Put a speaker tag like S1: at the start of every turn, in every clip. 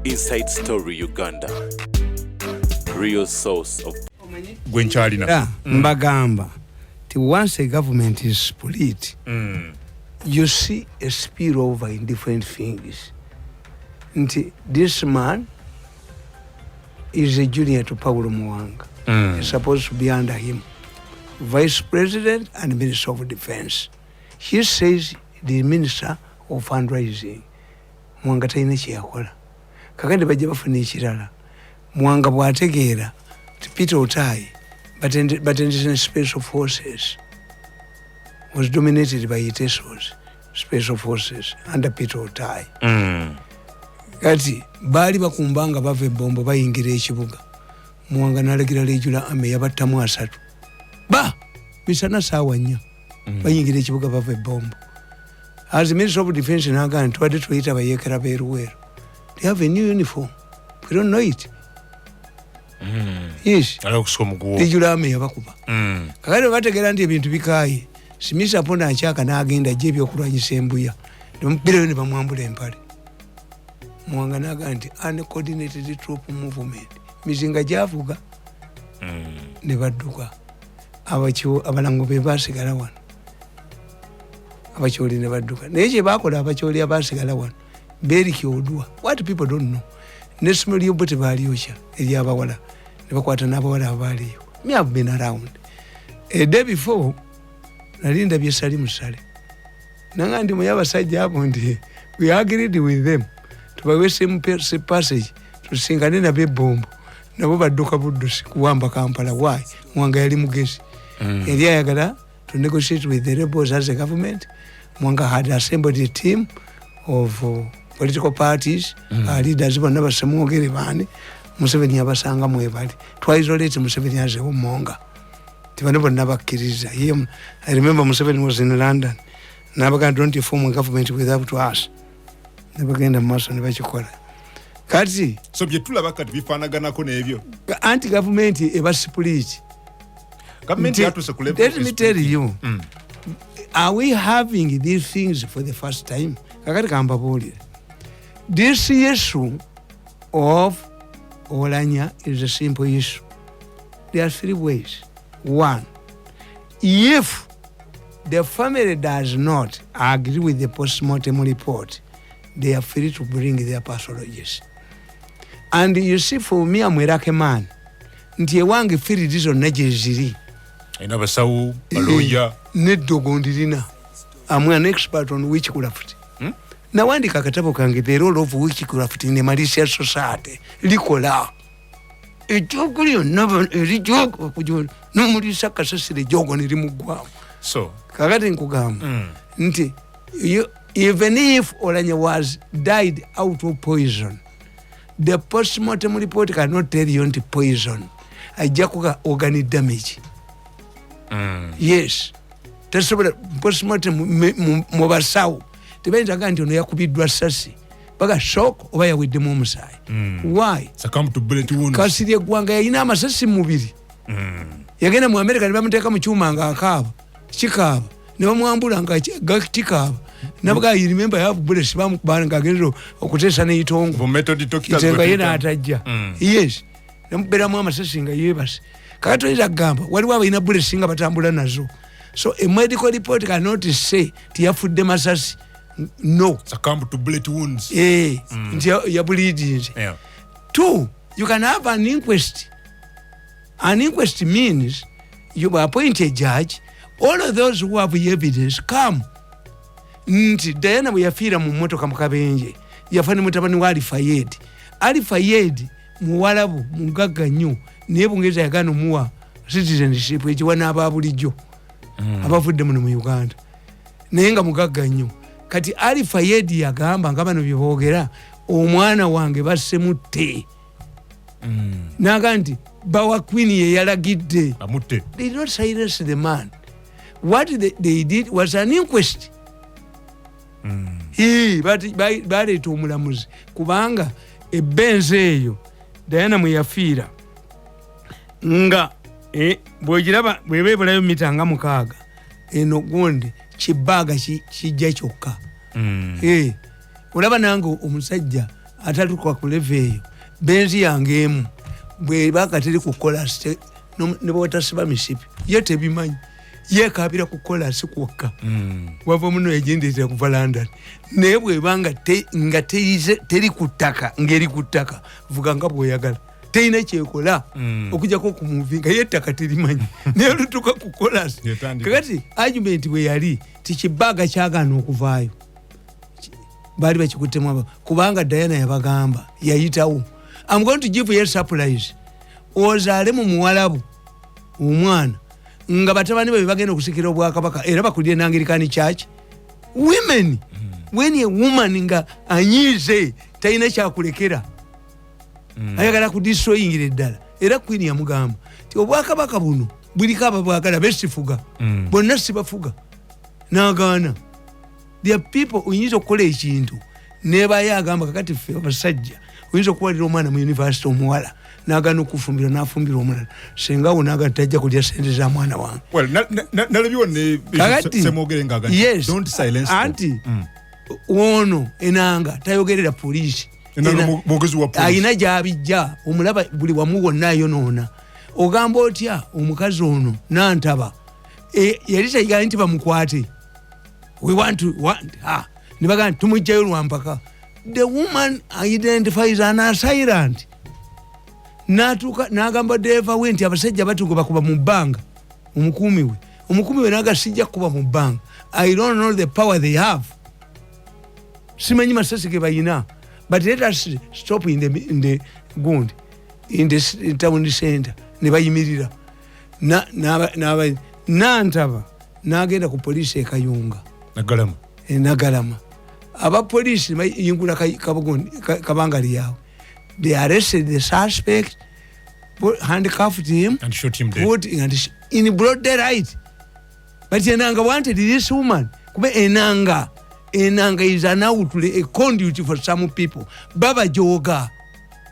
S1: Inside Story Uganda. Real source of
S2: Gwenchalina.
S3: Mbagamba. Once a government is split, you see a spillover in different things. This man is a junior to Paulo Mwanga. He's supposed to be under him. Vice President and Minister of Defense. He says the Minister of Fundraising. Mwanga taina chiyakola. Kakandi bajja bafuna ekirala. Mwanga bwategeera Peter Otai, but in Special Forces was dominated by Itesos, Special Forces under Peter Otai. Kati bali bakumbanga bave bombo bayingira ekibuga. Mwanga nalagira lejula ame yabattamu asatu. Misana sawa nnyo. Bayingira ekibuga bave bombo. As the Minister of Defense naga ntwadde tuyita bayekera beruweru. They have a new uniform. We don't know it. Yes. Lejula ame yabakuba. Kakati bategeera nti ebintu bikaaye. Simisa ponda achaka n'agenda jebyo okulwanyisa embuya. Mpira ne bamwambula empale. Mwanga naga nti uncoordinated troop movement. Mizinga javuga. Ne badduka. Abalango be basigala wano. Abacholi ne badduka. Naye kye bakola abacholi abasigala wano. Beri kyodwa. What people don't know. Nesmeli yobote baliyocha eri abawala. Ne bakwata n'abawala abaliyo. Me have been around. A day before nalinda byesali musale. Nanga ndi muyaba sajja hapo ndi we agreed with them. Tubawe same passage tusingane na bebombo. Nabo badduka buddusi kuwamba Kampala. Why? Mwanga yali mugezi. Eri ayagala to negotiate with the rebels as a government. Mwanga had assembled a team of political parties, leaders bonna basemwogere bane. Museveni yabasanga mwebali. Twisolate Museveni as a Monga. Tivane bonna bakkiriza. I remember Museveni was in London. Nabaga don't form a government without us. Nabagenda maso ne bakikola. Kati
S2: so byetulaba kati bifanaganako n'ebyo.
S3: Anti-government eba split.
S2: Government yatuse ku level.
S3: Let me tell you. Are we having these things for the first time? Kakati kamba boli. This issue of Olanya is a simple issue. There are three ways. One, if the family does not agree with the post-mortem report, they are free to bring their pathologies. And you see, for me, I'm a Iraqi man. Nti ewange firi dizo nejeziri.
S2: Ina basawu, baloya.
S3: Nedogondirina. I'm an expert on witchcraft. Na wandi kakatabo kange the role of witchcraft in a malicious society. Likola. Ejoguli onaba erijogo kujo no mulisa kasasire jogo nirimugwa.
S2: So
S3: kakati nkugamba nti even if Olanya was died out of poison, the post-mortem report cannot tell you nti poison. Ajakuka organic damage. Yes. Tasobola post-mortem mubasawo. Tebenda ganti ono yakubiddwa sasi. Baga shock oba yaweddemu omusaayi. Why?
S2: Succumb to bullet wounds.
S3: Kasiri eggwanga yalina amasasi mubiri. Yagenda mu America ne bamuteeka mu kyuma nga akaaba. Kikaaba. Ne bamwambula nga kikaaba. Nabaga you remember have bullets bamukubana nga agenda okuteesa n'eyitongo.
S2: For method doctors.
S3: Nga yena atajja. Yes. Namuberamu amasasi nga yeebase. Kakati oyinza kugamba waliwo abalina bullets nga batambula nazo. So a medical report cannot say tiyafudde masasi. No.
S2: Succumb to bullet wounds.
S3: Ya bleeding.
S2: Yeah.
S3: Two, you can have an inquest. An inquest means you appoint a judge. All of those who have evidence come. Diana we yafira mu motoka mu Kabenje. Yafani mutabani wa Ali Fayed. Ali Fayed muwalabu mugagga nnyo naye bungeza yagano muwa citizenship ekiwana ababulijjo. Abafudde muno mu Uganda. Naye nga mugagga nnyo. Kati Ali Fayed yagamba nga bano byeboogera omwana wange basemutte. Naga nti bawa Queen ye yalagidde.
S2: Amutte.
S3: They did not silence the man. What they did was an inquest. Baleeta omulamuzi kubanga ebbenzi eyo Diana mwe yafiira nga bw'ogiraba bw'eba ebulayo mita nga 6 eno gundi kibaaga kijja kyokka. Olaba nange omusajja atatuka ku level eyo benzi yange emu bweba kateri kukola ne bwetasiba misipi ye tebimanyi yekabira kukola sikwokka wava muno yagendera kuva London naye bwebanga nga teri kuttaka ngeri kuttaka vuga nga bweyagala teina kyekola okujjako kumuvinga ye ettaka terimanyi naye lutuka kukola kakati argument bwe yali tikibaga kyagaana okuvaayo bali bakikuttemu kubanga Diana yabagamba yayitawo I'm going to give you a surprise ozaale mu muwalabu omwana nga batabani be bagenda okusikira obwakabaka era bakulire n'Anglican Church women when a woman nga anyize talina kyakulekera ayagala kudistroyingira eddala era Queen yamugamba ti obwakabaka buno buliko ababwagala besifuga bonna sibafuga n'agaana there people oyinza okukola ekintu nebaye agamba kakati ffe abasajja oyinza okuwalira omwana mu university omuwala nagana okufumbira nafumbira omulala senga wo naga tajja kulya sente za mwana wange
S2: nalabyo ne semogere ngaga don't silence
S3: anti ono enanga tayogerera polisi ayina gyabijja omulaba buli wamu wonna ayonoona ogamba otya omukazi ono nantaba yali tayigaa nti bamukwate we want nibaga tumujjayo lwampaka the woman identifies an assailant natuka nagamba deva we nti abasajja batugoba kuba mu bbanga omukumi we naga sijja kuba mu bbanga I don't know the power they have simanyi masasi ge bayina but let us stop in the gund in the town center ne bayimirira nantaba nagenda ku police ekayunga nagalama aba police yingula kabanga liyawe they arrested the suspect, handcuffed him
S2: and shot him dead.
S3: In broad daylight. But Enanga wanted this woman. Enanga is an outlet, a conduit for some people. Baba Joga,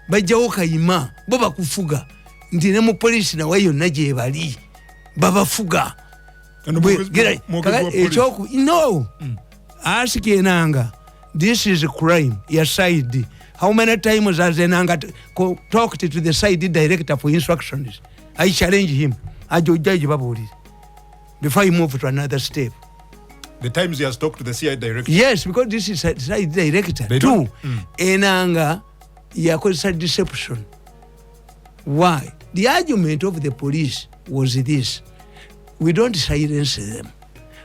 S3: Bajaoka Ima, Baba Kufuga, Ndinemo police na wayo naje bali. Baba Fuga. No. Ask Enanga. This is a crime. Your side. How many times has Enanga talked to the side director for instructions? I challenge him. I judge about it before he move to another step.
S2: The times he has talked to the CI director?
S3: Yes, because this is a side director. Two, Enanga, yakosa deception. Why? The argument of the police was this. We don't silence them.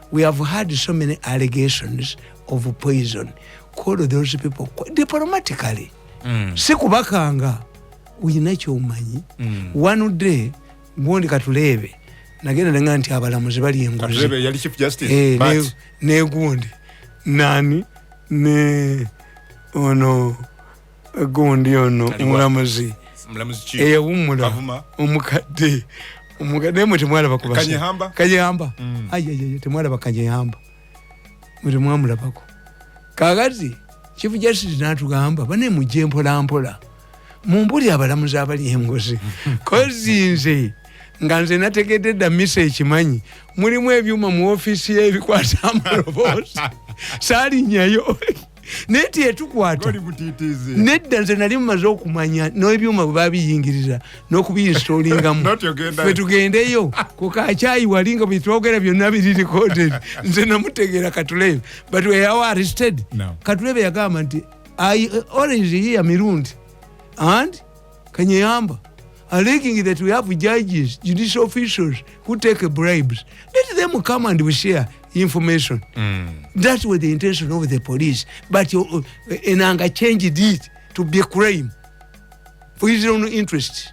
S3: We have had so many allegations of poison. Call those people diplomatically. Sikubakanga uyina kyomanyi. One day mbondi katulebe nagenda nga nti abalamuzi bali enguzi.
S2: Katulebe yali chief justice.
S3: Ne gundi nani ne ono gundi ono mulamuzi
S2: chief
S3: wumula omukadde mwe temwalaba kubasa Kanyehamba ayayaya temwalaba Kanyehamba mwe temwamulabako kakati chief justice natugamba bane mujje mpola mumbuli abalamuzi abali engozi kozinze nga nze nategedde dda misa ekimanyi mulimu ebyuma mu ofisi ebikwata amalobozi saalinyayo neti etukwata nedda nze nali mumaze okumanya n'ebyuma bwe babiyingiriza n'okubiinstolingamu fe tugendeyo kukacyayi wali nga bitwogera byonna biri recorded nze namutegeera Katulebe but we are arrested. Katulebe yagamba nti I always hear Mirundi and Kanyehamba alleging that we have judges, judicial officials who take bribes. Let them come and we share information. That was the intention of the police. But Enanga changed it to be a crime for his own interests.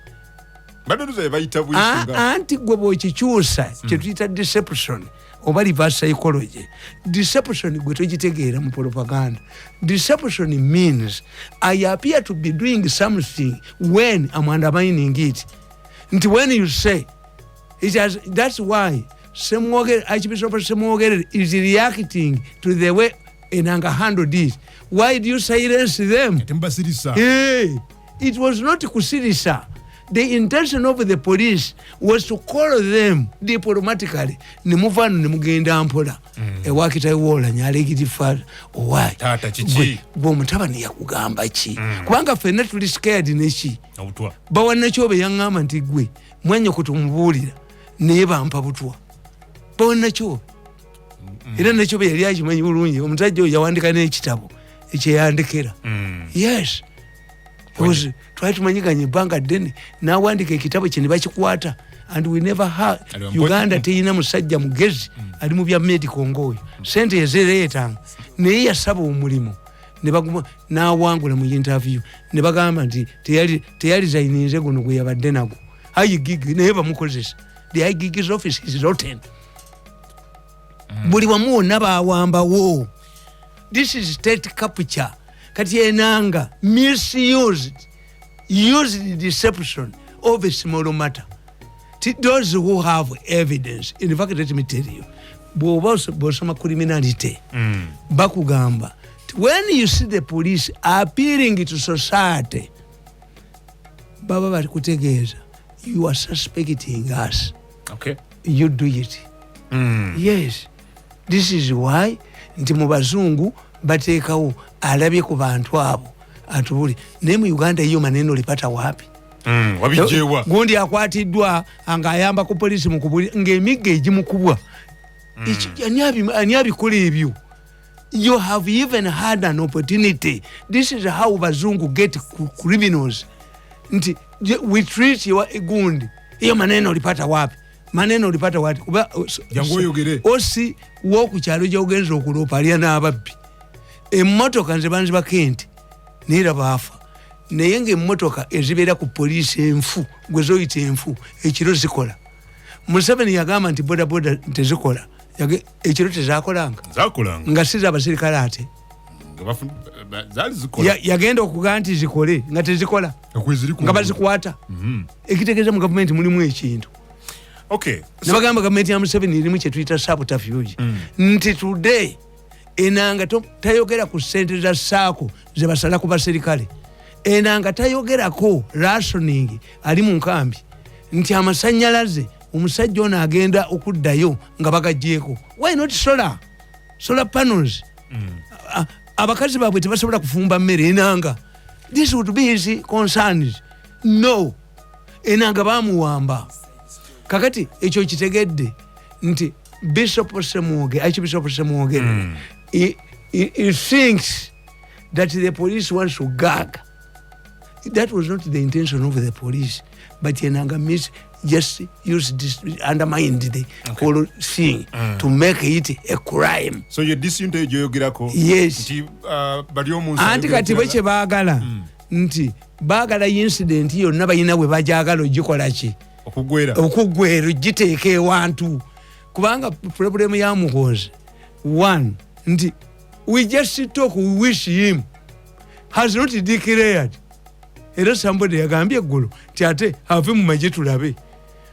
S3: Anti gwebo chichusa chitita deception oba reverse psychology. Deception gwe togitegeera mu propaganda. Deception means I appear to be doing something when I'm undermining it. And when you say it has, that's why Archbishop Semwogere is reacting to the way Enanga handled it. Why do you silence them? Hey, it was not kusirisa. The intention of the police was to call them diplomatically. Nimuvano nimugenda mpola. Ewakita iwola nyalegi far. Why?
S2: Tata chichi.
S3: Mutabani ya kugamba chi. Kubanga fena tuli scared nechi. Bawa nachobe yangama ntigwe. Mwenye kutumubulira. Neba mpa butwa. Bawa nachobe. Ila nachobe yaliaji mwenye ulunye. Omutajo yawandika n'ekitabo. Eche yandikira. Yes. Because try to manyikanye banga deni na wandika ekitabo kye bachikuwata and we never had Uganda teyina musajja mugezi ali mu bya medical ngoyo sente yezereeta ne yasaba omulimo ne baguma na wangula mu interview ne bagamba nti teyali zainize guno gwe yabadde nago hayi gigi ne bamukozesa the high gig's office is rotten buli wamu nabawamba wo. This is state capture. Kati enanga misused deception of a small matter. Those who have evidence, in fact, let me tell you, bosoma criminality. Bakugamba. When you see the police appealing to society, Baba Barikutegeza, you are suspecting us.
S2: Okay.
S3: You do it. Yes. This is why nti mubazungu bateekawo alabye ku bantu abo atubuli ne mu Uganda hiyo maneno lipata wapi?
S2: Wabijewa.
S3: Gundi akwatiddwa anga ayamba ku police mukubuli ng'emigga egimukubwa. Ani kule ebyo. You have even had an opportunity. This is how bazungu get criminals. Nti we treat you gundi. Hiyo maneno lipata wapi? Maneno lipata wapi?
S2: Jango yogere.
S3: Osi woku kyalo jogenzo okulopa aliya n'ababbi. Emmotoka nze banzi bakenti nira bafa. Naye ng'emmotoka ezibeera ku poliisi enfu gwe zoyita enfu ekiro zikola. Museveni yagamba nti bodaboda tezikola. Ekiro tezakolanga.
S2: Zakolanga.
S3: Nga siza abasirikale ate.
S2: Zali zikola.
S3: Yagenda okugaa nti zikole nga tezikola. Nga bazikwata. Ekitegeeza mu gavumenti mulimu ekintu.
S2: Okay.
S3: Nabagamba gavumenti ya Museveni irimu kye tuyita subterfuge. Nti today enanga tayogera ku ssente za saako ze basala ku basirikale. Enanga tayogerako rationing ali mu nkambi. Nti amasannyalaze omusajja ono agenda okuddayo nga bagaggyeko. Why not solar? Solar panels. Abakazi baabwe tebasobola kufumba mmere enanga. This would be his concerns. No. Enanga bamuwamba. Kakati ekyo kitegedde nti Bishop Semuge, Archbishop Semuge, he thinks that the police wants to gag. That was not the intention of the police, but Enanga just used this, undermined the whole thing to make it a crime.
S2: So you disunte Joyogirako?
S3: Yes. Anti kati bweche baagala nti baagala incident hiyo nabayina bwe bajagala ogikola ki? Okugwera giteeke ewantu kubanga problem ya Muhoozi one nti we just talk, we wish him has not declared. Era somebody yagambye eggulu nti ate ave mu magye tulabe.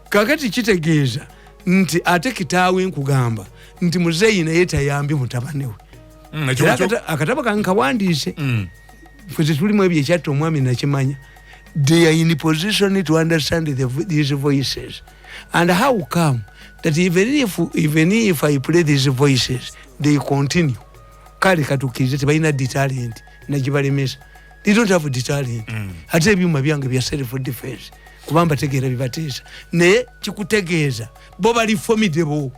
S3: Kakati kitegeeza nti ate kitaawe nkugamba nti muzeeyi naye tayambye mutabani we. Akatabo kange kawandiise ffe tulimu ebyo ekyatta omwami nakimanya. They are in a position to understand these voices. And how come that even if I play these voices, they continue? Kale katukirize tebalina deterrent nagibalemesa. They don't have deterrent. Ate ebyuma byange bya self defense. Kubamba tegeera bibateesa. Naye kikutegeeza bo bali formidable.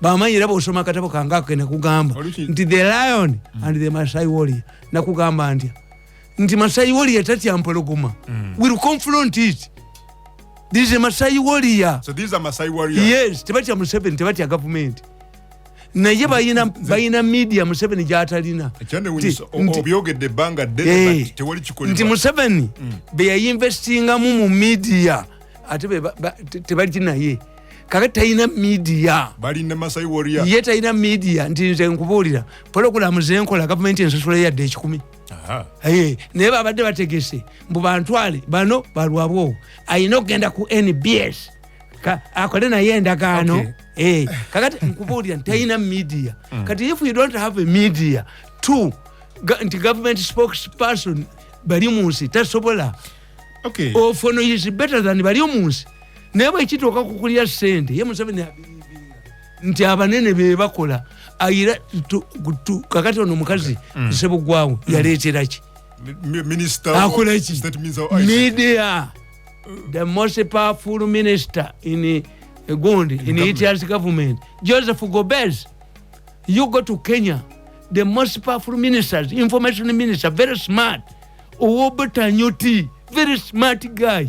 S3: Bamanyi era bw'osoma akatabo kange ako nakugamba nti the lion and the Masai warrior nakugamba ntya nti Masai warrior tatya mpologoma. We'll confront it. This is a Masai warrior.
S2: So these are Masai warriors?
S3: Yes. Tebatya Museveni, tebatya government. Naye bayina media Museveni gy'atalina.
S2: Obyogedde ebbanga ddene tewali kikolebwa. Nti
S3: Museveni be yayinvestingamu mu media ate tebali naye. Kakati talina media.
S2: Balina Masai warrior.
S3: Ye talina media nti nze nkubuulira pologulamu ze nkola gavumenti ensasula yadde 10. Naye babadde bategese mbu bantwale bano balwabwo ayina okugenda ku NBS akole naye endagaano. Kakati nkubuulira nti talina media. Kati if you don't have a media nti government spokesperson bali mu nsi tasobola
S2: Okay.
S3: Ofono is better than bali omunsi. Naye bwekituuka kukulya ssente ye Museveni abirimbinga nti abanene be bakola ayira kakati ono mukazi Ssebugwawo yaleetera ki
S2: minister
S3: akola ki media the most powerful minister in Gondi in Itias government Joseph Gobez. You go to Kenya, the most powerful ministers, information minister, very smart. Owobata Nyoti, very smart guy.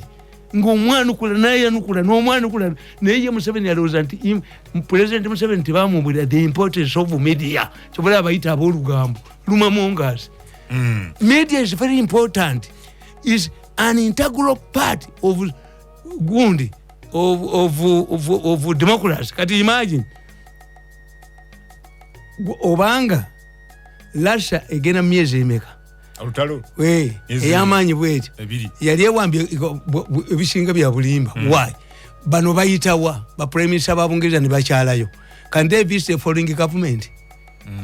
S3: Ngomwana kula naye anukula n'omwana kula naye Museveni alowooza nti President Museveni tebamubulira the importance of media. Kyobola abayita ab'olugambo lumamongers. Media is very important. Is an integral part of Gondi of democracy. Kati imagine obanga Lasha egena myezi emeka
S2: alutalo
S3: eyamanyi bweti yali ewambye ebisinga bya bulimba. Why? Bano bayitawa ba prime minister babungereza ne bakyalayo. Can they be a foreign government?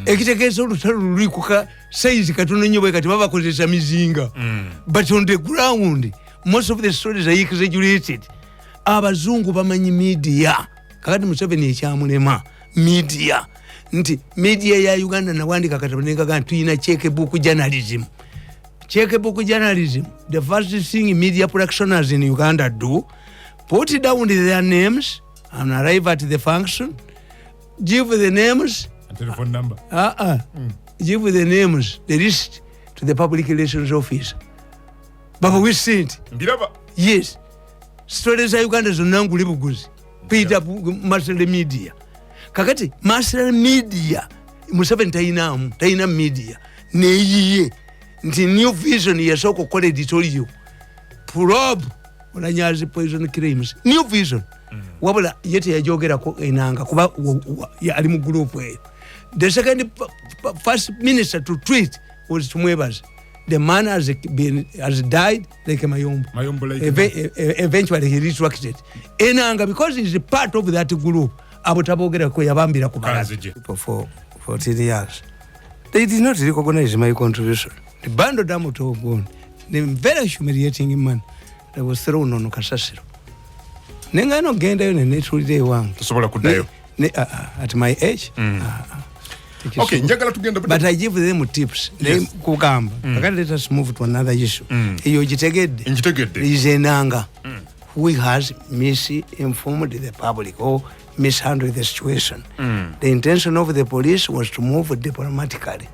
S3: Ekitegeeza olutalo luli kuka size katono nnyo bwe kati babakozesa mizinga. But on the ground most of the stories are exaggerated. Abazungu bamanyi media. Kakati Museveni ekyamulema media. Nti media ya Uganda nawandika katabanenga tuyina checkbook journalism. Checkbook journalism, the first thing media practitioners in Uganda do, put down their names and arrive at the function, give the names
S2: and telephone number.
S3: Give the names, the list to the public relations officer. Baba we sent. Yes. Stories za Uganda zonanguli buguzi. Peter master media. Kakati master media Museveni taina media neyiye nti new vision yasoko kola editorial probe olanyazi poison crimes new vision wabula yete yajogerako enanga kuba ali mu group eyo. The second first minister to tweet was Tumwebaza. The man has died like Mayombo. Eventually he resurrected enanga because he is part of that group. Abotabogera ko yabambira ku balazi for 14 years. They did not recognize my contribution. The bando damo to go. The very humiliating man that was thrown on Kasasiro. Nenga no genda yo ne truly day one.
S2: Sobola kudayo.
S3: At my age.
S2: Okay, njagala tugenda
S3: but I give them tips. They kugamba. Let us move to another issue. Iyo jitegedde. Is enanga. Who has misinformed the public or mishandled the situation. The intention of the police was to move diplomatically.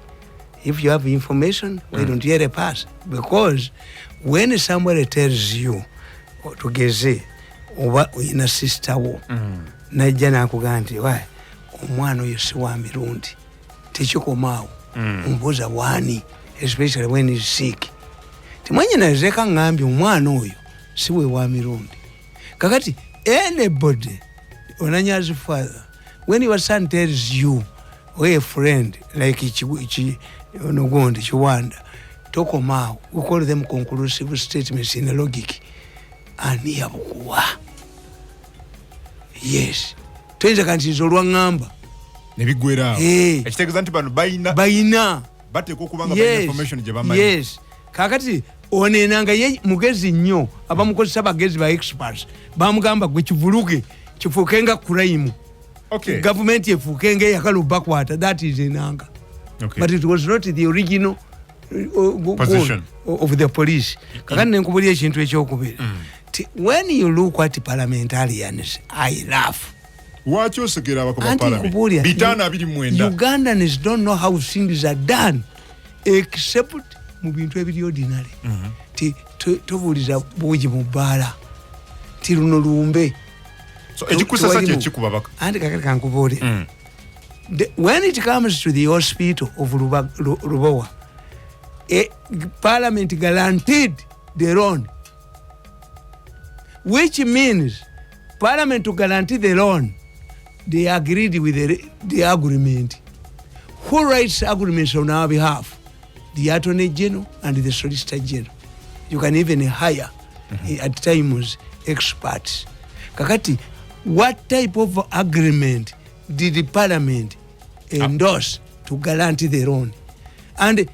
S3: If you have information, why don't you hear a pass? Because when somebody tells you to geze oba in a sister war, najana kuganti why omwana oyo si wa Mirundi tekikomaawo mbuza wani, especially when he's sick. Timanye nazeka ngambye omwana oyo si we wa Mirundi. Kakati anybody onanya's father, when your son tells you or a friend like Onogondi Chiwanda tokomao, we call them conclusive statements in a logic ani yabukuwa. Yes, tenza kanti zolwa ngamba
S2: nebigwera ekitegeeza nti bano bayina bateeka okubanga bayina information gye bamanyi.
S3: Yes, kakati onenanga ye mugezi nnyo abamukozesa bagezi ba experts bamugamba gwe kivuluge kifuukenga crime.
S2: Okay.
S3: Government efuukenga yakalu bakwata, that is enanga.
S2: Okay.
S3: But it was not the original
S2: position
S3: of the police. Kakati nenkubulya ekintu ekyokubiri. When you look at parliamentarians, I laugh.
S2: Waki osegera abakoba parliament? Bitana abiri mwenda.
S3: Ugandans don't know how things are done except mu bintu ebiri ordinary. Tobuliza buugi mu bbaala. Ti luno lumbe.
S2: So ekikusasa kye kikubabaka.
S3: Andi kakati kankubulira. When it comes to the hospital of Rubawa, Parliament guaranteed the loan, which means Parliament to guarantee the loan, they agreed with the agreement. Who writes agreements on our behalf? The Attorney General and the Solicitor General. You can even hire at times experts. Kakati, what type of agreement did the Parliament endorse to guarantee the loan? And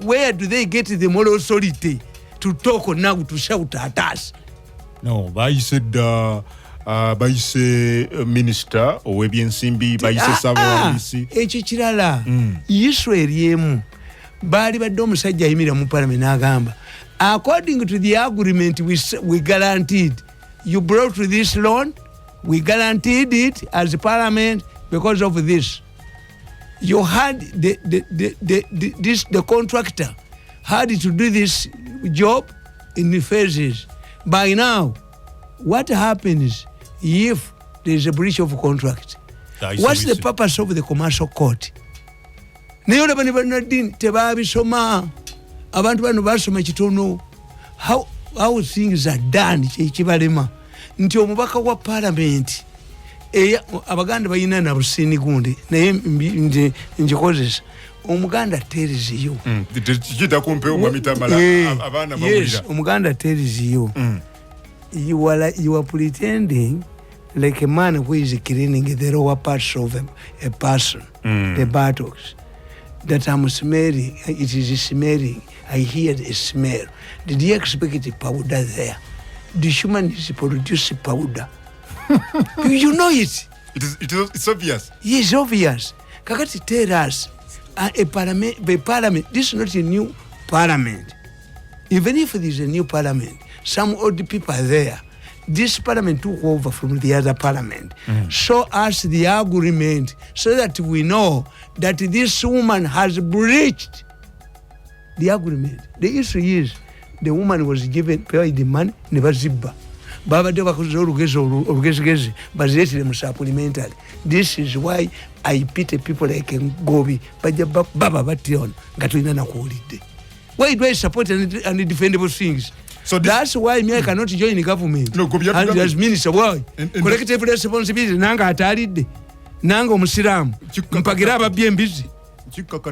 S3: where do they get the moral authority to talk now, to shout at us.
S2: No, bayise minister ow'ebyensimbi bayise Ssaabawaliisi
S3: ekyo kirala Israel yemu baali badde omusajja ayimira mu parliament n'agamba according to the agreement we guaranteed you brought to this loan, we guaranteed it as a parliament because of this. You had the contractor had to do this job in the phases. By now, what happens if there is a breach of contract? What's the purpose of the commercial court? Nayo labani banadini tebabisoma abantu bano basoma kitono how things are done kibalema nti omubaka wa parliament abaganda bayina na busini gundi naye njikozesa omuganda tells you
S2: kita kumpe omwami Tamala abana bawulira
S3: yes omuganda tells you you are pretending like a man who is cleaning the lower parts of a person, the buttocks. That I'm smelling, it is smelling. I hear the smell. Did you expect powder there? The human is producing powder. You know it.
S2: It's obvious.
S3: Yes, obvious. Kakati tell us, a parliament, this is not a new parliament. Even if there is a new parliament, some old people are there. This parliament took over from the other parliament. Show us the agreement so that we know that this woman has breached the agreement. The issue is the woman was paid the money, never zibba. Baba deva kuzorugezi bazeti them supplementary. This is why I pity people like Ngobi. Baba bation ngatuina na kuulide. Why do I support undefendable things? So that's why me I cannot join the government.
S2: No,
S3: and as minister, why? Collective responsibility nanga atalide. Nanga omusiramu. Mpagira ababye mbizi.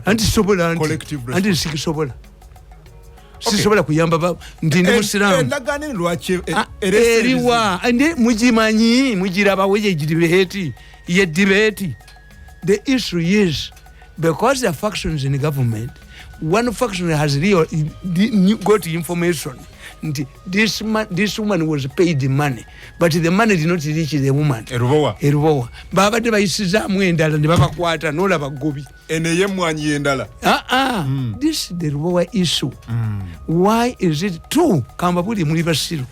S3: Anti sobola anti sikisobola. Sisobola kuyamba baba ndinde musiramu.
S2: Endagane lwache
S3: eriwa ande mujimanyi mujiraba weje debate ye debate. The issue is because there are factions in the government, one faction has got information. This woman was paid the money, but the money did not reach the woman. Erubowa. Baba de bayisiza mwendala ne baba kwata nola bagobi.
S2: Eneye mwanyi endala.
S3: This is the Erubowa issue. Why is it true? Kamba buli muri basiru.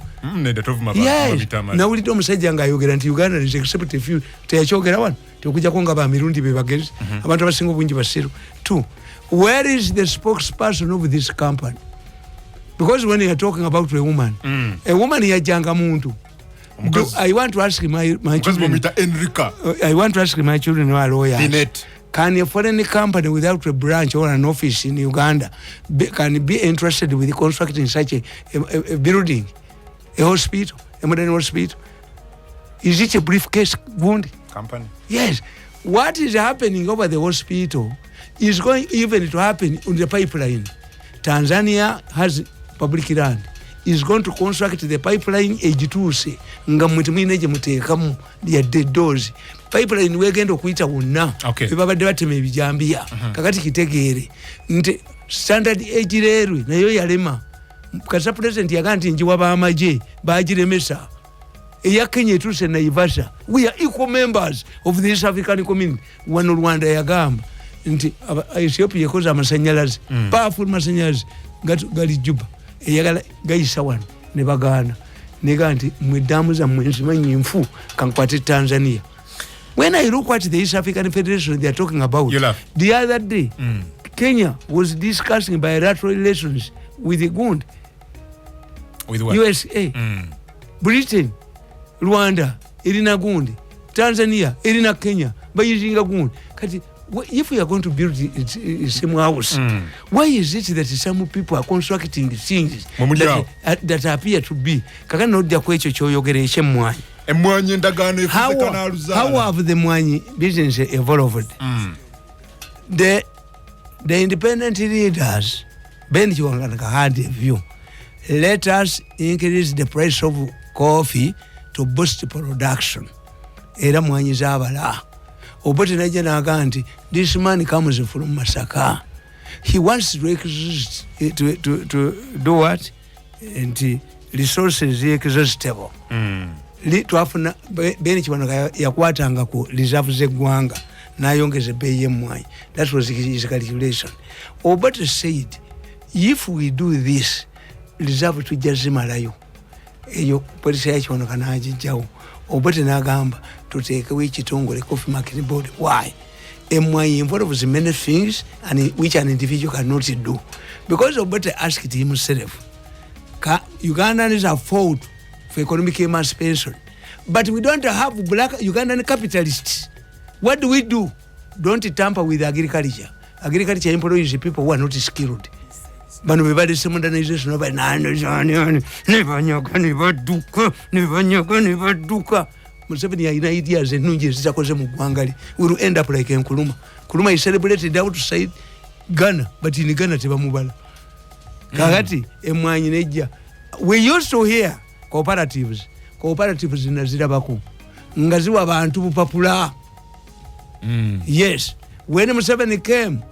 S3: Yes. Na uli to musajja nga yogera nti Uganda is accept if you teyachogera wan. Tekuja konga ba Mirundi bebagezi. Abantu abasingo bungi basiru. Two. Where is the spokesperson of this company? Because when you are talking about a woman yajanga muntu. I want to ask my children. I want to ask my children who are lawyers. Can a foreign company without a branch or an office in Uganda can be interested with constructing such a building, a hospital, a modern hospital? Is it a briefcase wound?
S2: Company.
S3: Yes. What is happening over the hospital is going even to happen on the pipeline. Tanzania has public land, is going to construct the pipeline ejituse nga mutumine je mutekamu ya dead doors pipeline wegenda okuita wonna babadde batema ebijambia kakati kitegeere nti standard ejirerwe nayo yalema kasa president yaganti njiwa ba amaje bajiremesa eya Kenya etuse na Ivasha. We are equal members of this African community. Wano Rwanda yagamba nti Ethiopia yakoze amasanyalazi powerful masanyalazi gali Juba eyagala gayisa wano ne bagana nega nti mwedamu za mwenzimanyi mfu kankwate Tanzania. When I look at the East African Federation they are talking about the other day, Kenya was discussing bilateral relations with the Gund,
S2: with what?
S3: USA, Britain, Rwanda irina Gundi, Tanzania irina Kenya bayizinga Gundi. Kati if we are going to build a same house, why is it that some people are constructing things that appear to be kakana odya kwecho kyoyogereshe mwanyi
S2: emwanyi ndagano efuzekana aluzala?
S3: How have the mwanyi business evolved? The independent leaders Ben Chiwangana had a view. Let us increase the price of coffee to boost production. Era mwanyi zabala. Obote naje naganti this man comes from Masaka. He wants to do what? nti resources exhaustible twafuna bene Kiwanuka yakwatanga ku reserve z'eggwanga n'ayongeza ebbeeyi y'emmwanyi. That was his calculation. Obote said if we do this reserve tujja zimalayo eyo polisi ya Kiwanuka n'agijjawo. Obote n'agamba tuteekewo ekitongole Coffee Market Board. Why? Emmwanyi involves many things and which an individual cannot do. Because Obote asked himself, Ugandans have fought for economic emancipation, but we don't have black Ugandan capitalists. What do? Don't tamper with agriculture. Agriculture employs people who are not skilled. Bano bebali modernization over never duka. Museveni alina ideas ennungi ezitakoze mu ggwanga. We will end up like Nkrumah. Nkrumah is celebrated outside Ghana, but in Ghana tebamubala. Kakati emmwanyi nejja. We used to hear cooperatives nazirabako nga ziwa abantu bupapula. Yes, when Museveni came,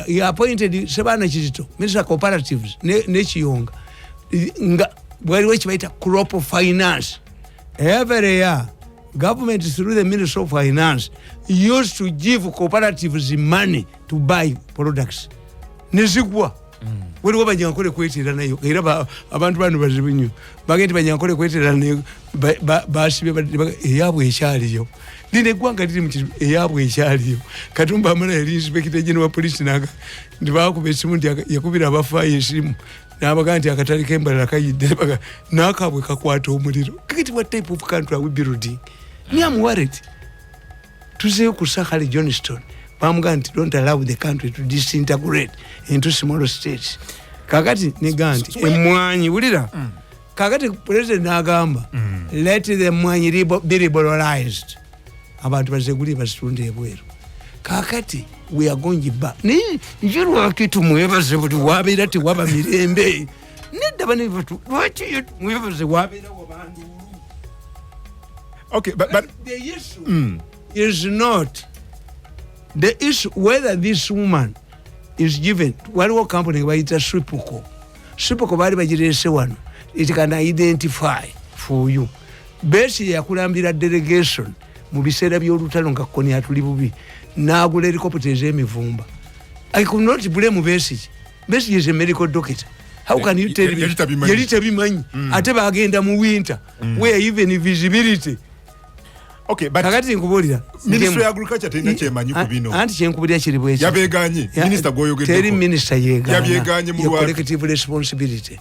S3: he appointed Sebana Kizito, Minister of Cooperatives, ne Kiyonga. Waliwo ekibayita crop finance. Every year, government through the Minister of Finance used to give cooperatives money to buy products. Nezigwa. Waliwo banyankole kwetera nayo era abantu bano bazibu nnyo bagenda banyankole kwetera nayo basibye eyabwe ekyaliyo lino eggwanga liri mu kizibu eyabwe ekyaliyo. Katumba Amala yali inspector general wa police naga ndibakuba esimu nti yakubira abafaayo esimu n'abaga nti akatali k'embalala kayidde n'akabwe kakwata omuliro. Kakati what type of country are we building? Me am worried. Tuzeyo ku Sakale Johnston bamuga nti don't allow the country to disintegrate into smaller states. Kakati nega nti emmwanyi wulira kakati president n'agamba let the emmwanyi be liberalized. Abantu bazeguli basitunde ebweru. Kakati we are going back. Njirwa kitu mwebaze buli wabeera tewaba mirembe. Nedda bane batu lwaki mwebaze wabeera wabantu.
S2: Okay, but
S3: the issue is not the issue whether this woman is given. Waliwo company bayita Swipuko bali bagirese wano. It can identify for you. Besi yakulambira delegation mu biseera by'olutalo nga Kony atuli bubi n'agula helicopter ez'emivumba. I could not blame Besigye. Besigye is a medical doctor. How can you tell me? Yali tabimanyi. Ate bagenda mu winter where even visibility.
S2: Okay, but
S3: kakati nkubulira
S2: Ministry of Agriculture tena chemanyi ku bino.
S3: Anti kyenkubulira kiri bwe.
S2: Yabeganye Minister Goyogedde.
S3: Teri Minister yeganye.
S2: Yabeganye mu
S3: collective responsibility.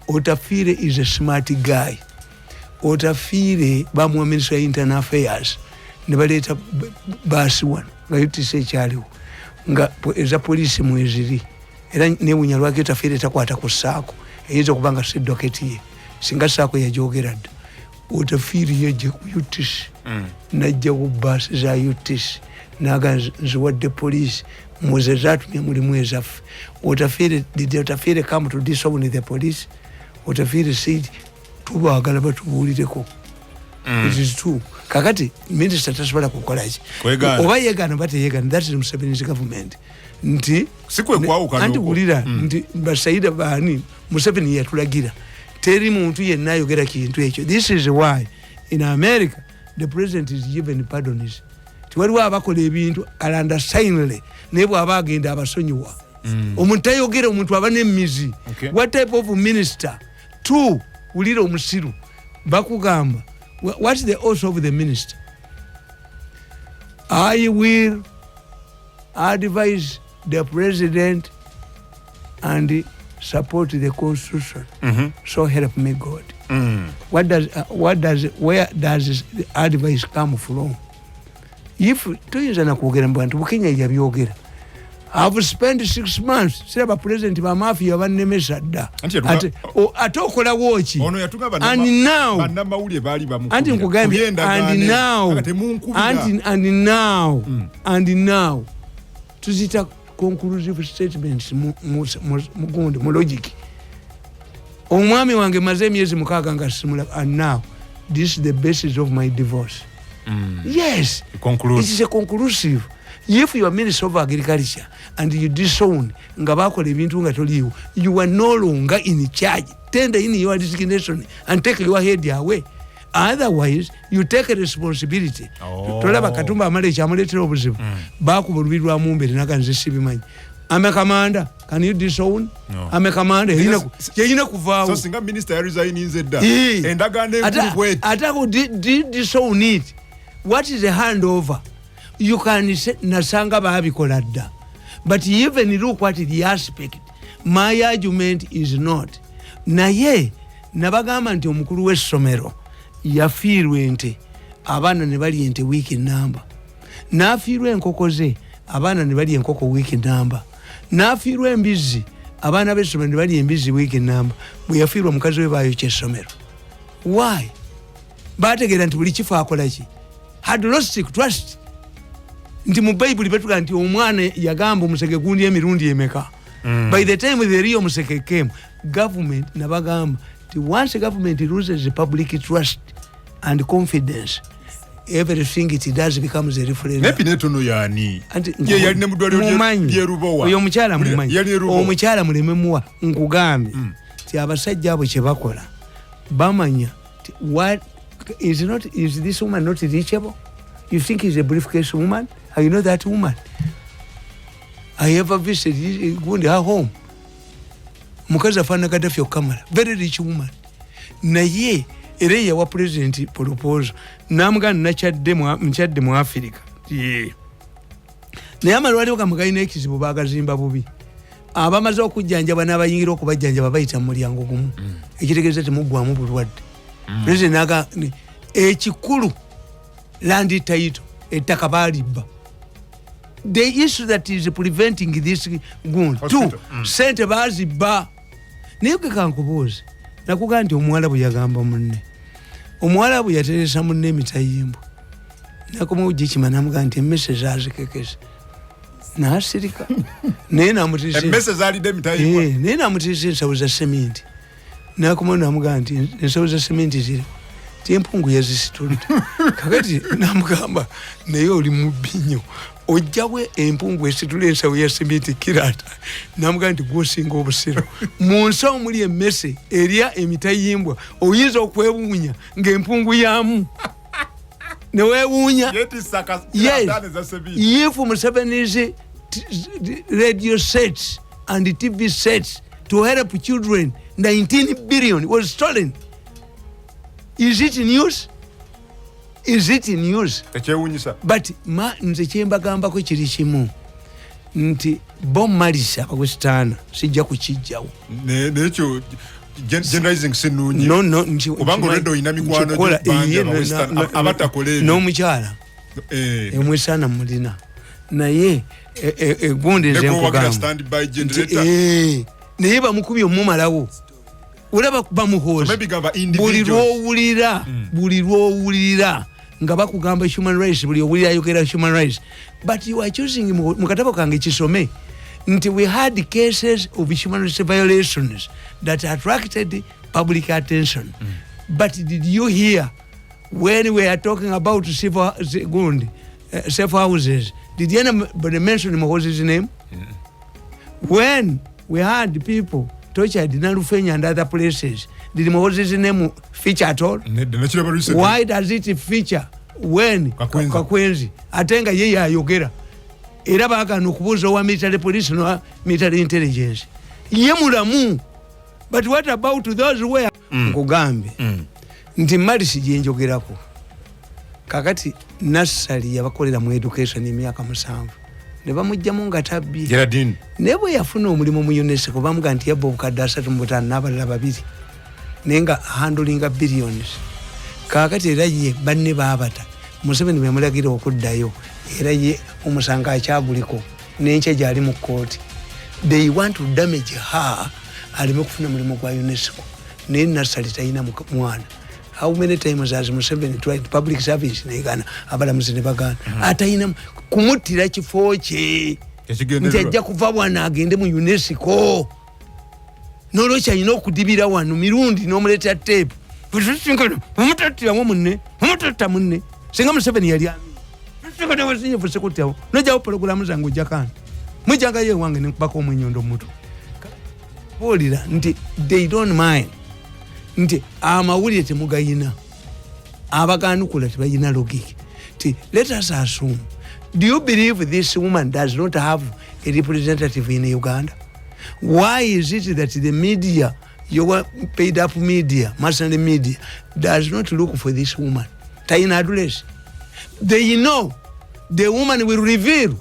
S3: Otafiire is a smart guy. Otafiire bamuwa Minister of Internal Affairs. Ne baleeta baasi wano nga yutise ekyaliwo nga eza polisi mweziri era newunya lwaki Otafiire takwata ku ssaako eyinza okuba nga si doketi ye singa ssaako yajogera dda. Otafiire yajja ku UTC najjawo baasi za UTC naga nziwadde poliisi muze zaatumye mulimu ezaffe. Did Otafiire come to disown the police? Otafiire said tubaagala batubuulireko. It is true. Kakati minister tasobola kukolaki oba yeegana bateyeegana. That is Museveni's government. Nti
S2: sikwe kwawuka
S3: anti wulira nti basaida baani Museveni yatulagira teri muntu yenna ayogera kintu ekyo. This is why in America the president is given pardons. Tiwaliwo abakola ebintu alandasignly naye bw'aba agenda abasonyiwa. Omuntu ayogera omuntu aba n'emmizi. What type of minister? Two, wulira omusiru bakugamba what's the oath of the minister? I will advise the president and support the constitution. So help me God. Where does the advice come from? If tuyinza nakwogera mu bantu Bukenya yabyogera. I've spent 6 months siraba president ba mafia bannemesa dda. Ate okola woki.
S2: Ono yatunga
S3: bannamawulire
S2: baali bamu.
S3: Anti nkugambye and now tuzita conclusive statements mu logic. Omwami wange maze emyezi 6 nga simula and now this is the basis of my divorce. Yes, it is a conclusive. If you are Minister of Agriculture and you disown nga bakola ebintu nga toliiwo, you are no longer in charge. Tender in your resignation and take your head away. Otherwise, you take a responsibility. Tolaba Katumba amale kyamuleetera obuzibu. Baakubulirwa mu mbere naganze sibimanyi. I'm a commander. Can you disown?
S2: No.
S3: I'm a commander. Yeyina kuvaawo.
S2: So singa minister resign nzedda. Endagaano enkulu bweti.
S3: Atako disown it. What is a handover? You can say nasanga babikola dda. But even look what the aspect. My argument is not. Naye nabagamba nti omukulu w'essomero yafiirwa ente abaana ne bali ente week number. Nafiirwa enkoko ze abaana ne bali enkoko week number. Nafiirwa embizi abaana b'essomero ne bali embizi week number. Bwe yafiirwa mukazi we baayo ky'essomero. Why? Baategeera nti buli kifo akola ki? Had lost trust. Nti mu Bible betuga nti omwana yagamba omuseke gundi emirundi emeka. By the time the real museke came, government nabagamba nti once government loses the public trust and confidence, everything it does becomes a referendum.
S2: Nepi netono yani. Ye yali ne mudwali byerubowa.
S3: Oyo omukyala mumanyi. Omukyala mulememuwa nkugambe. Ti abasajja abo kye bakola. Bamanya what is this woman not reachable? You think he's a briefcase woman? You know that woman? I ever visited her home. Mukazi afana Gaddafi okamala. Very rich woman. Naye ere ya wa president propose. Namugana mchadde mu Africa. Naye amalwali okamugayina ekizibu bagazimba bubi. Abamaze okujjanjaba n'abayingira okubajjanjaba bayita mu mulyango gumu. Ekitegeeza temuggwamu bulwadde. President naga ekikulu land title ettaka balibba. The issue that is preventing this gun. Two, sente bazibba. Naye kankubuuza. Nakugamba nti omuwala bwe yagamba munne. Omuwala bwe yateresa munne emitayimbo. Nakumujja kimana namugamba nti emmese zazikekese. Nasirika. Naye namutiisa.
S2: Emmese zalidde emitayimbo.
S3: Naye namutiisa ensawo za sementi. Nakumana namugamba nti ensawo za sementi ziri. Empungu yazisitulira. Kakati namugamba naye oli mubbinyo. Ojjawe empungu esitula ensawo ya sementi kirata. Namugamba nti gwosinga obusiro. Mu nsawo muli emmese erya emitayimbwa oyinza okwewuunya ng'empungu yamu. Newewuunya. Yes. If Museveni's radio sets and TV sets to help children, 19 billion was stolen. Is it news? Is it news? But nze kyembagambako kiri kimu nti Bob Marley abagwesitaana sijja kukijjawo.
S2: Nekyo generalizing sinungi.
S3: No,
S2: kubanga olwedde oyina mikwano abatakola ebyo.
S3: N'omukyala. Emwesaana mulina. Naye egundi nze nkugamba. Naye bamukubye omumalawo. Olaba bamuhoza. Buli lw'owulira nga bakugamba human rights, buli owulira ayogera human rights. But you are choosing mu katabo kange kisome nti we had cases of human rights violations that attracted public attention. But did you hear when we are talking about safe houses, did anybody mention Mohozi's name? When we had people tortured in Alufenya and other places, did Mohozi's name feature at all? Why does it feature when Kakwenzi atenga yeye ayogera era baagana okubuuza owa military police no military intelligence ye mulamu? But what about those who nkugambe nti mali sijenjogerako kakati nasali yabakolera mu education emyaka 7 ne bamujjamu nga tabbi
S2: Gerardine
S3: ne bwe yafuna omulimu mu UNESCO bamuga nti yabba obukadde 3 mu 5 n'abalala 2 nenga handling billions. Kakati era ye banne baabata Museveni bwe yamulagira okuddayo era ye omusanga akyaguliko n'enkye gyali mu kooti. They want to damage her alime kufuna mulimu gwa UNESCO naye nasali talina mwana. How many times has Museveni tried public service negana abalamuzi ne bagana atayina kumutira kifo kye nti ajja kuva bwana agende mu UNESCO n'olwekyo alina okudibira wano Mirundi n'omuleetera tape omutattiramu munne omutatta munne singa Museveni yali nojawo pologulamu zange ojakana mujangayo ewange nekubako omwenyondo mutu bolira nti they don't mind nti amawulire temugayina abaganukula tebayina logic ti let us assume, do you believe this woman does not have a representative in Uganda? Why is it that the media, your paid up media, mercenary media, does not look for this woman? Taina address. They know the woman will reveal.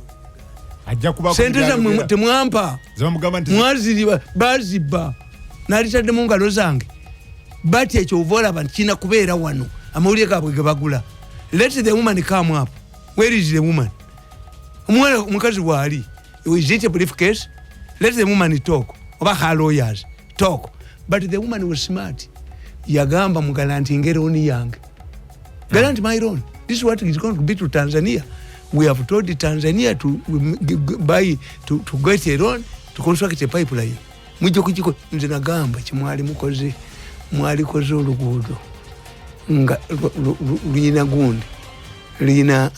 S3: Senteza temwampa mwaziriba baziba nalitadde mu ngalo zange bati ekyovola abantu kina kubeera wano amawulire gaabwe ge bagula. Let the woman come up. Where is the woman? Mukazi wali. Is it a briefcase? Let the woman talk. Oba her lawyers talk. But the woman was smart. Yagamba mugalanti ngero oni yange. Guarantee my loan. This is what is going to be to Tanzania. We have told Tanzania to buy to get a loan to construct a pipeline. Mwijo kuchiko nze nagamba kimwali mukoze mwali koze oluguudo nga lina gundi lina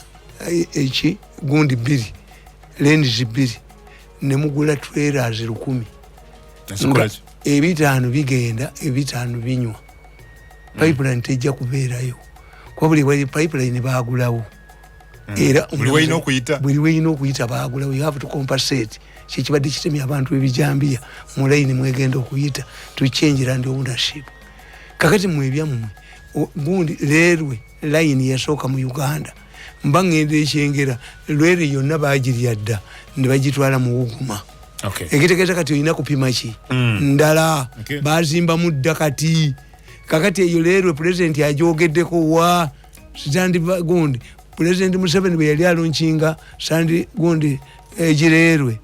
S3: echi gundi biri lenzi biri nemugula trailers 10 ebitaano bigenda ebitaano binywa pipeline tejja kubeerayo kwa buli pipeline baagulawo era
S2: buli wayina okuyita
S3: baagulawo. You have to compensate kikibadde kitemya abantu ebijambia mu line mwegenda okuyita to change land ownership. Kakati mwebyammwe gundi lerwe line yasooka mu Uganda mba ngende ekyengera lwere yonna baagirya dda ne bagitwala mu Buguma. Ekitegeeza kati olina kupima ki ndala bazimba mu dda kati kakati eyo lerwe president ajogeddeko wa sitandi gundi president Museveni bwe yali alonkinga sandi gundi egireerwe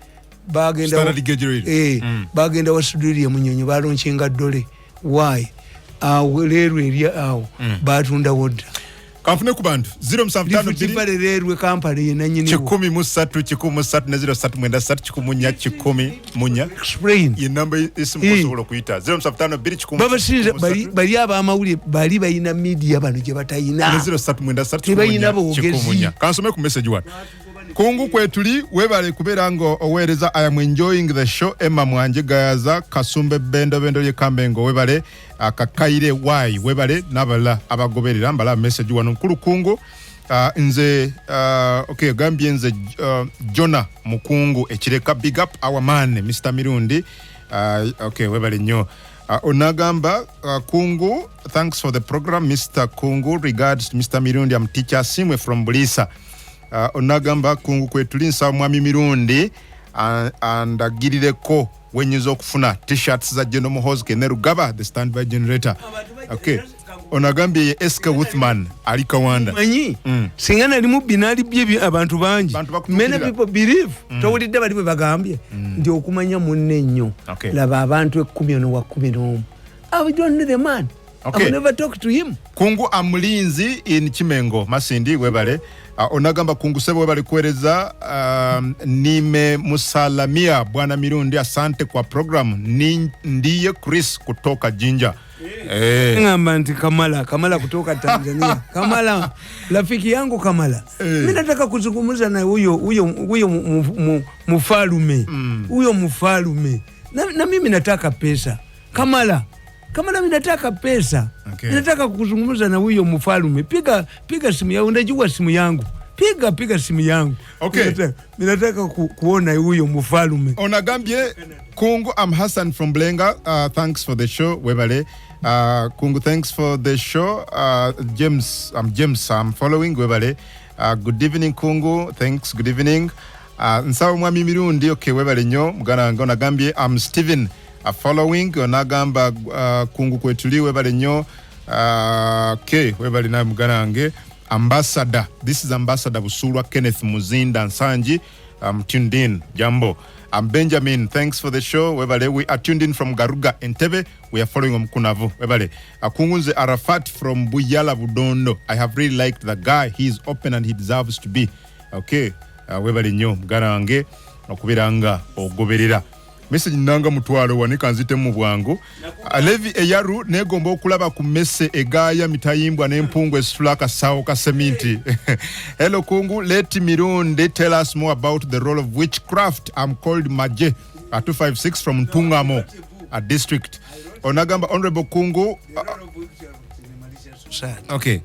S3: bagenda wasudiria munyonyo balonkinga ddole. Why? Lerwe eri awo batunda wodda
S2: kanfune ku bantu 0752
S3: kampani yenanyini
S2: 103
S3: explain
S2: ye number isimukosobola kuyita 0752
S3: babasinza bali abamawuli bali bayina media bano gye batayina
S2: 07 kansome ku message wa kungu kwetuli webale kubeera ngo owereza. I am enjoying the show. Emma Mwanje Gayaza Kasumbe bendo ye Kambengo webale akakaire why webale nabala abagoberera mbala message wano nkulu kungu nze okay gambye nze Jona Mukungu ekireka big up our man Mr. Mirundi okay webale nnyo onagamba kungu thanks for the program Mr. Kungu regards Mr. Mirundi am teacher Simwe from Bulisa. Onagamba kungu kwetuli nsa mwami Mirundi andagirireko wenyiza okufuna t-shirts za General Muhozke ne Rugaba the standby generator. Okay onagambye ye Eske Wuthman ali Kawanda
S3: manyi singana limu binali bye abantu bangi many people believe towulidde bali bwe bagambye ndi okumanya munne nnyo laba abantu 10 wa 11 I don't know the man. Okay. I will never talk to him.
S2: Kungu amulinzi in Chimengo Masindi webale onagamba kungu sebo webale kuereza nime musalamia bwana Mirundi asante kwa program ndiye Chris kutoka Jinja.
S3: Ngamba nti Kamala kutoka Tanzania. Kamala rafiki yangu Kamala. Mimi nataka kuzungumza na huyo mfalume. Huyo mfalume. Na mimi nataka pesa. Kamala mimi nataka pesa. Nataka kuzungumza na huyo mfalume. Piga simu yangu, unajua simu yangu. Piga simu yangu.
S2: Okay.
S3: Mimi nataka kuona huyo mfalume.
S2: Onagambye Kungu, I'm Hassan from Blenga. Thanks for the show. Webale. Kungu, thanks for the show. James, I'm following. Webale. Good evening Kungu. Thanks. Good evening. Nsawo mwami Mirundi. Okay, webale nyo. Mugana onagambye I'm Steven. Following onagamba kungu kwetuli webale nyo. Okay, webale na muganange ambassador. This is Ambassador Busulwa Kenneth Muzinda Nsanji. Tuned in. Jambo. Benjamin, thanks for the show. Webale, we are tuned in from Garuga Entebbe. We are following Mkunavu. Webale. Kungunze Arafat from Buyala Budondo. I have really liked the guy. He is open and he deserves to be. Okay. Webale nyo muganange okubiranga ogoberera. message nanga mutwalo wanika nzite mu bwangu. Levi eyaru negomba okulaba ku messe egaya mitayimbwa n'empungu esitulaka sawo ka seminti. Hello Kungu, let Mirundi tell us more about the role of witchcraft. I'm called Maje at 256 from Tungamo, a district. Onagamba Honorable Kungu. Okay.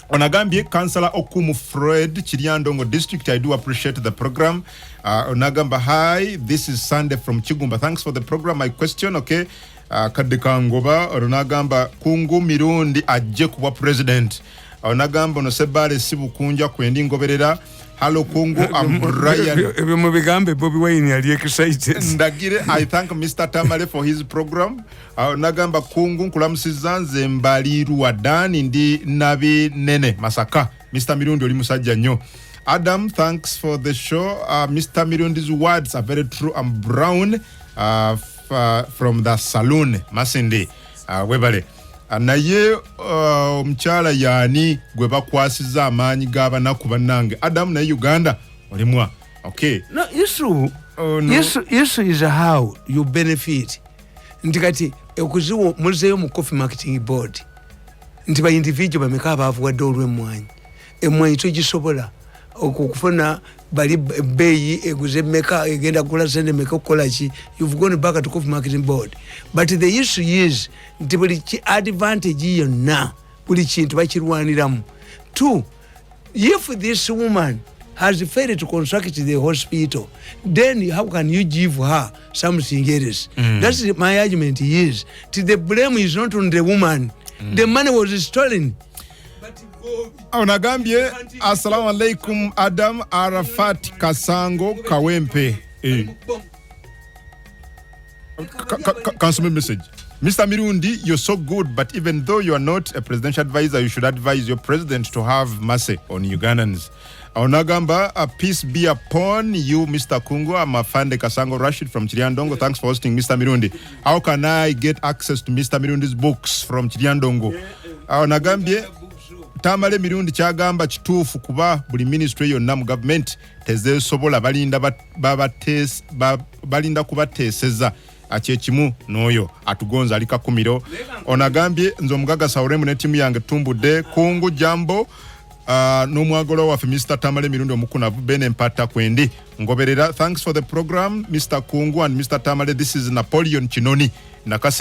S2: Onagambye Councillor Okumu Fred Chiriandongo district. I do appreciate the program. Onagamba hi, this is Sunday from Chigumba. Thanks for the program. My question, okay. Kadekangoba Onagamba Kungu Mirundi ajje kuba president. Onagamba no sebale sibukunja kwendi ngoberera. Hello Kungu, I'm Ryan.
S3: Bobby Wayne are excited.
S2: Ndagire, I thank Mr. Tamale for his program. Nagamba Kungu kulamusizanze mbaliru wadani ndi nabi nene Masaka. Mr. Mirundi oli musajja nnyo. Adam, thanks for the show. Mr. Mirundi's words are very true. I'm Brown from the saloon. Masindi. Webale. Naye mchala yani gwe bakwasiza amaanyi g'abanaku bannange. Adam na Uganda olimwa. Okay.
S3: No, issue. No. Issue is how you benefit. Ntikati okuziwo muzeyo mu coffee marketing board. Ntiba individual bameka abavuwadde olw'emmwanyi. Emmwanyi togisobola okufuna bali beyi eguze meka egenda kula sende meka okukola ki. You've gone back to coffee marketing board. But the issue is nti buli advantage yonna buli kintu bakirwaniramu. Two, if this woman has failed to construct the hospital, then how can you give her something else? That's my argument is. The blame is not on the woman. The money was stolen.
S2: Onagambye assalamu alaikum Adam Arafat Kasango Kawempe. Cancel my message. Mr. Mirundi, you're so good, but even though you are not a presidential advisor, you should advise your president to have mercy on Ugandans. Onagamba, peace be upon you, Mr. Kungu. I'm Afande Kasango Rashid from Chiriandongo. Thanks for hosting, Mr. Mirundi. How can I get access to Mr. Mirundi's books from Chiriandongo? Onagambye, Tamale Mirundi kyagamba kituufu kuba buli ministry yonna mu government tezeesobola balinda kubateeseza akyekimu n'oyo atugonza alika kumiro. Onagambye nze omugaga Sawuremu ne timu yange tumbudde. Kungu jambo n'omwagolo waffe Mr. Tamale Mirundi omukunavu bene mpata kwendi ngoberera. Thanks for the program Mr. Kungu and Mr. Tamale. This is Napoleon Chinoni Nakase